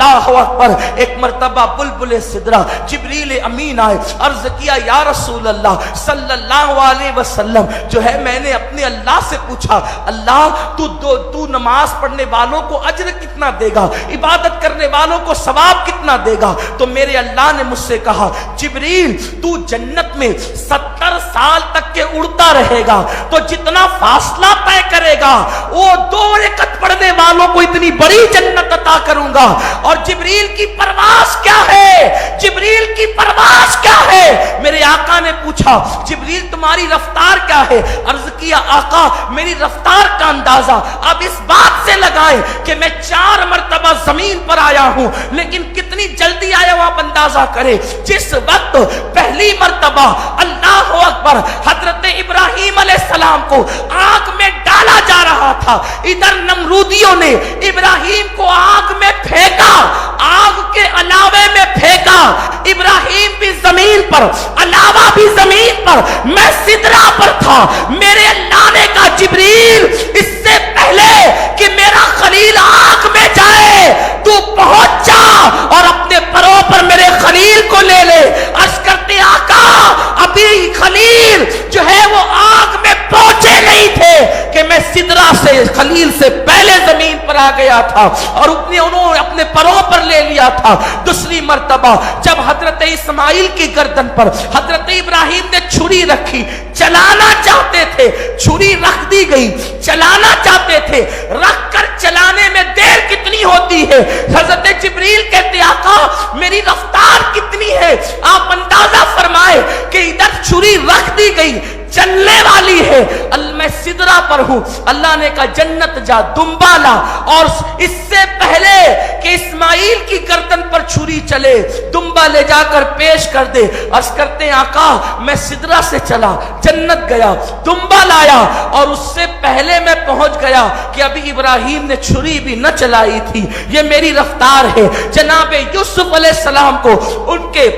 अल्लाह अकबर। एक मर्तबा बुलबुल सिदरा जिब्रील अमीन आए, अर्ज किया या रसूल अल्लाह सल्लल्लाहु अलैहि वसल्लम, जो है मैंने अपने अल्लाह से पूछा, अल्लाह तू नमाज पढ़ने वालों को अज्र कितना देगा, इबादत करने वालों को सवाब कितना देगा? तो मेरे अल्लाह ने मुझसे कहा, जिब्रील तू जन्नत में 70 साल तक के उड़ता रहेगा, तो जितना फासला तय करेगा वो 2 रकात पढ़ने वालों को इतनी बड़ी जन्नत अता करूंगा। और जिब्रील की परवास क्या है? जिब्रील की परवास क्या है? मेरे आका ने पूछा, जिब्रील तुम्हारी रफ्तार क्या है? अर्ज किया, आका मेरी रफ्तार का अंदाजा अब इस बात से लगाएं कि मैं 4 मरतबा जमीन पर आया हूं, लेकिन कितनी जल्दी आया हूं आप अंदाजा करें। जिस वक्त पहली मरतबा अल्लाह अकबर हजरत इब्राहिम अलैहिस्सलाम को आग में डाला जा रहा था, इधर नमरूदियों ने इब्राहिम को आग में फेंका, आग के अलावे में फेंका, इब्राहिम भी जमीन पर, अलावा भी जमीन पर, मैं सिदरा पर था। मेरे अल्लाह ने कहा, जिब्रील इससे पहले कि मेरा खलील आग में जाए तू पहुंच जा और अपने परों पर मेरे खलील को ले ले। अर्ज करते आका अभी खलील जो है वो आग में पहुंचे नहीं थे कि मैं सिदरा से खलील से पहले जमीन पर आ गया था और उन्होंने अपने परों पर ले लिया था। दूसरी मर्तबा जब हजरत इस्माइल की गर्दन पर हजरत इब्राहिम ने छुरी रखी, चलाना चाहते थे, छुरी रख दी गई, चलाना चाहते थे, रख कर चलाने में देर कितनी होती है? हजरत जिब्रील कहते, आका मेरी रफ्तार कितनी है? आप अंदाजा फरमाए कि इधर छुरी रख दी गई, चलने वाली है, मैं सिदरा पर हूं। अल्लाह ने कहा, जन्नत जा, दुम्बा ला, और इससे पहले कि इस्माइल की गर्दन पर छुरी चले, दुम्बा ले जाकर पेश कर दे। अर्ज करते आका मैं सिदरा से चला, जन्नत गया, दुम्बा लाया, और उससे पहले मैं पहुंच गया कि अभी इब्राहिम ने छुरी भी न चलाई थी। ये मेरी रफ्तार है। जनाब यूसुफ अलैहिस्सलाम को उनके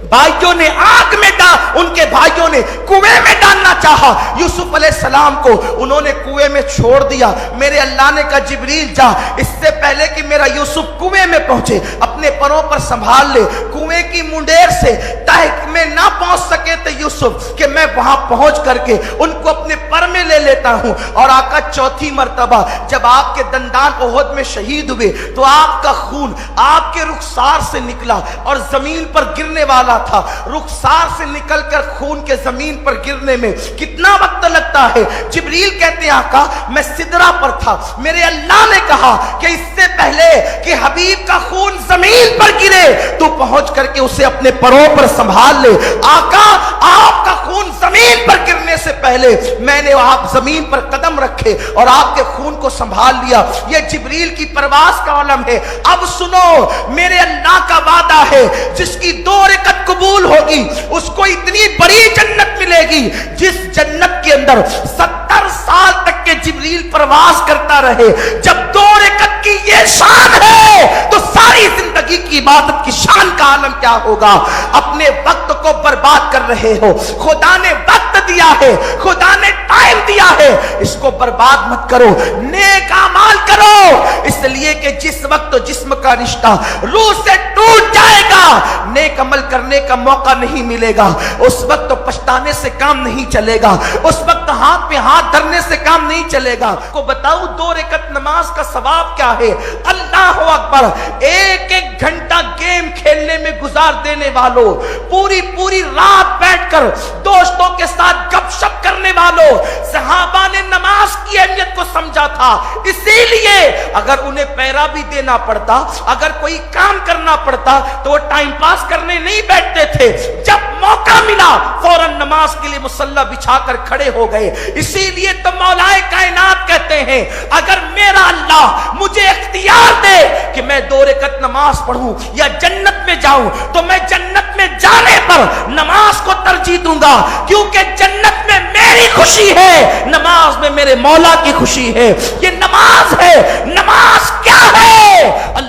भाइयों ने आग में उनके भाइयों ने कुएं में डालना चाहा, यूसुफ अलैहिस्सलाम को उन्होंने कुएं में छोड़ दिया। मेरे अल्लाह ने कहा, जिब्रील जा, इससे पहले कि मेरा यूसुफ कुएं में पहुंचे अपने परों पर संभाल ले, कुएं की मुंडेर से तह में ना पहुंच सके थे यूसुफ कि मैं वहां पहुंच करके उनको अपने पर में ले लेता हूं। और आका चौथी मर्तबा जब आपके दंदान ओहद में शहीद हुए तो आपका खून आपके रुखसार से निकला और जमीन पर गिरने वाला था। रुखसार से निकलकर खून के जमीन पर गिरने में कितना वक्त लगता है? जिब्रील कहते हैं, आका मैं सिदरा पर था, मेरे अल्लाह ने कहा कि इससे पहले कि हबीब का खून जमीन पर गिरे तो पहुंच करके उसे अपने परों पर संभाल ले। आका आपका खून जमीन पर गिरने से पहले मैंने आप जमीन पर कदम रखे और आपके खून को संभाल लिया। यह जिब्रील की परवास का आलम है। अब सुनो, मेरे अल्लाह का वादा है, जिसकी 2 रकात कबूल होगी उसको इतनी बड़ी जन्नत मिलेगी जिस जन्नत के अंदर 70 साल तक के जिब्रील प्रवास करता रहे। जब 2 रकात की ये शान है तो सारी जिंदगी की इबादत की शान का आलम क्या होगा? अपने वक्त को बर्बाद कर रहे हो, खुदा ने वक्त दिया है, खुदा ने टाइम दिया है, इसको बर्बाद मत करो, नेक अमाल करो। इसलिए कि जिस वक्त जिस्म का रिश्ता रूह से टूट जाएगा, नेक अमल करने का मौका नहीं मिलेगा, उस वक्त तो पछताने से काम नहीं चलेगा, उस वक्त हाथ पे हाथ धरने से काम नहीं चलेगा। को बताऊं 2 रकात नमाज का सवाब क्या है? अल्लाह अकबर, 1-1 घंटा गेम खेलने में गुजार देने वालों, पूरी रात बैठकर दोस्तों के साथ गपशप करने वालों, सहाबा ने नमाज की अहमियत को समझा था। इसीलिए अगर उन्हें पैरा भी देना पड़ता, अगर कोई काम करना पड़ता तो वो टाइम पास करने नहीं बैठते थे, जब मौका मिला फौरन नमाज के लिए मुसल्ला बिछाकर खड़े हो गए। इसीलिए तो मौलाए कायनात कहते हैं, अगर मेरा अल्लाह मुझे इख्तियार दे कि मैं 2 रकात नमाज पढ़ूं या जन्नत में जाऊं तो मैं जन्नत में जाने पर नमाज को तरजीह दूंगा, क्योंकि जन्नत में मेरी खुशी है, नमाज में मेरे मौला की खुशी है। ये नमाज है। नमाज क्या है?